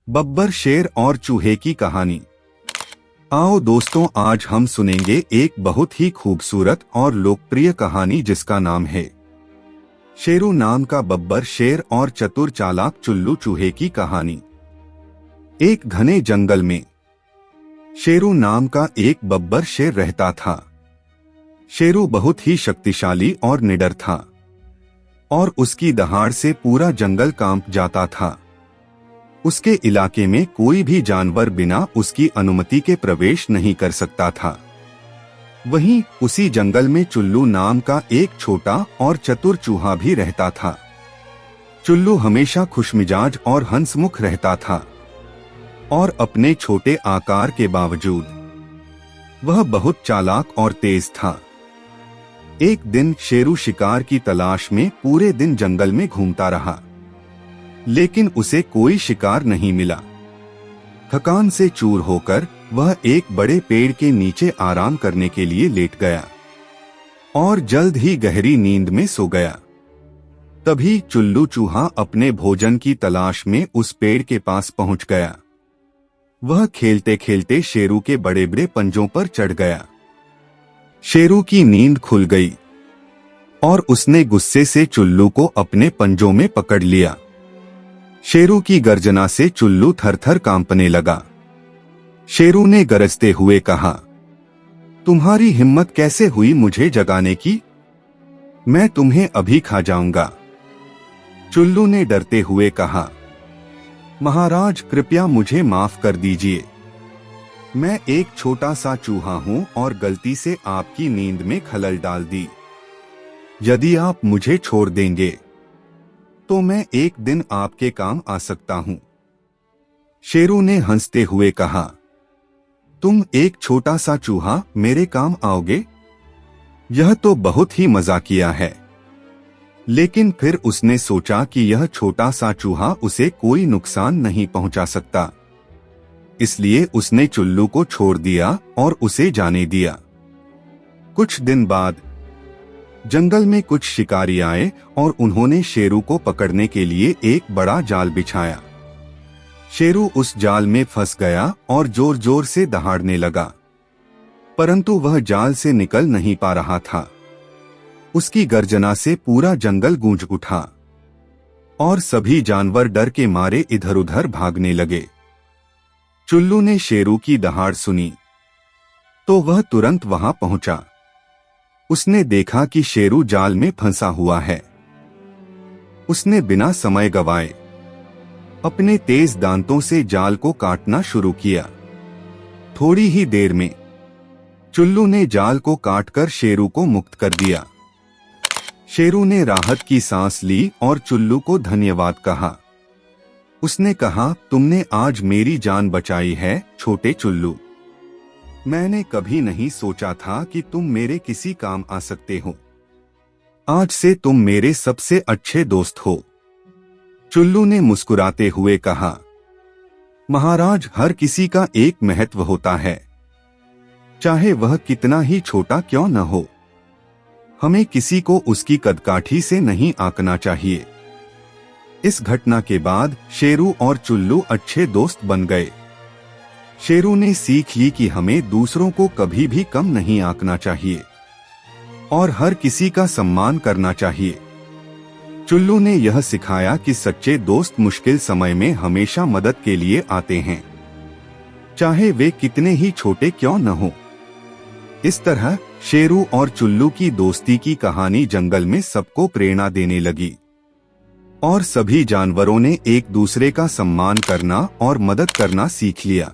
बब्बर शेर और चूहे की कहानी। आओ दोस्तों, आज हम सुनेंगे एक बहुत ही खूबसूरत और लोकप्रिय कहानी जिसका नाम है शेरू नाम का बब्बर शेर और चतुर चालाक चुल्लू चूहे की कहानी। एक घने जंगल में शेरू नाम का एक बब्बर शेर रहता था। शेरू बहुत ही शक्तिशाली और निडर था और उसकी दहाड़ से पूरा जंगल कांप जाता था। उसके इलाके में कोई भी जानवर बिना उसकी अनुमति के प्रवेश नहीं कर सकता था। वहीं उसी जंगल में चुल्लू नाम का एक छोटा और चतुर चूहा भी रहता था। चुल्लू हमेशा खुशमिजाज और हंसमुख रहता था और अपने छोटे आकार के बावजूद वह बहुत चालाक और तेज था। एक दिन शेरू शिकार की तलाश में पूरे दिन जंगल में घूमता रहा, लेकिन उसे कोई शिकार नहीं मिला। थकान से चूर होकर वह एक बड़े पेड़ के नीचे आराम करने के लिए लेट गया और जल्द ही गहरी नींद में सो गया। तभी चुल्लू चूहा अपने भोजन की तलाश में उस पेड़ के पास पहुंच गया। वह खेलते खेलते शेरू के बड़े बड़े पंजों पर चढ़ गया। शेरू की नींद खुल गई और उसने गुस्से से चुल्लू को अपने पंजों में पकड़ लिया। शेरू की गर्जना से चुल्लू थर-थर कांपने लगा। शेरू ने गरजते हुए कहा, तुम्हारी हिम्मत कैसे हुई मुझे जगाने की? मैं तुम्हें अभी खा जाऊंगा। चुल्लू ने डरते हुए कहा, महाराज कृपया मुझे माफ कर दीजिए। मैं एक छोटा सा चूहा हूं और गलती से आपकी नींद में खलल डाल दी। यदि आप मुझे छोड़ देंगे तो मैं एक दिन आपके काम आ सकता हूं। शेरू ने हंसते हुए कहा, तुम एक छोटा सा चूहा मेरे काम आओगे? यह तो बहुत ही मजाकिया है। लेकिन फिर उसने सोचा कि यह छोटा सा चूहा उसे कोई नुकसान नहीं पहुंचा सकता, इसलिए उसने चुल्लू को छोड़ दिया और उसे जाने दिया। कुछ दिन बाद जंगल में कुछ शिकारी आए और उन्होंने शेरू को पकड़ने के लिए एक बड़ा जाल बिछाया। शेरू उस जाल में फंस गया और जोर जोर से दहाड़ने लगा, परंतु वह जाल से निकल नहीं पा रहा था। उसकी गर्जना से पूरा जंगल गूंज उठा और सभी जानवर डर के मारे इधर उधर भागने लगे। चुल्लू ने शेरू की दहाड़ सुनी तो वह तुरंत वहां पहुंचा। उसने देखा कि शेरू जाल में फंसा हुआ है। उसने बिना समय गवाए अपने तेज दांतों से जाल को काटना शुरू किया। थोड़ी ही देर में चुल्लू ने जाल को काटकर शेरू को मुक्त कर दिया। शेरू ने राहत की सांस ली और चुल्लू को धन्यवाद कहा। उसने कहा, तुमने आज मेरी जान बचाई है छोटे चुल्लू। मैंने कभी नहीं सोचा था कि तुम मेरे किसी काम आ सकते हो। आज से तुम मेरे सबसे अच्छे दोस्त हो। चुल्लू ने मुस्कुराते हुए कहा, महाराज हर किसी का एक महत्व होता है, चाहे वह कितना ही छोटा क्यों न हो। हमें किसी को उसकी कदकाठी से नहीं आंकना चाहिए। इस घटना के बाद शेरू और चुल्लू अच्छे दोस्त बन गए। शेरू ने सीख ली कि हमें दूसरों को कभी भी कम नहीं आंकना चाहिए और हर किसी का सम्मान करना चाहिए। चुल्लू ने यह सिखाया कि सच्चे दोस्त मुश्किल समय में हमेशा मदद के लिए आते हैं, चाहे वे कितने ही छोटे क्यों न हो। इस तरह शेरू और चुल्लू की दोस्ती की कहानी जंगल में सबको प्रेरणा देने लगी और सभी जानवरों ने एक दूसरे का सम्मान करना और मदद करना सीख लिया।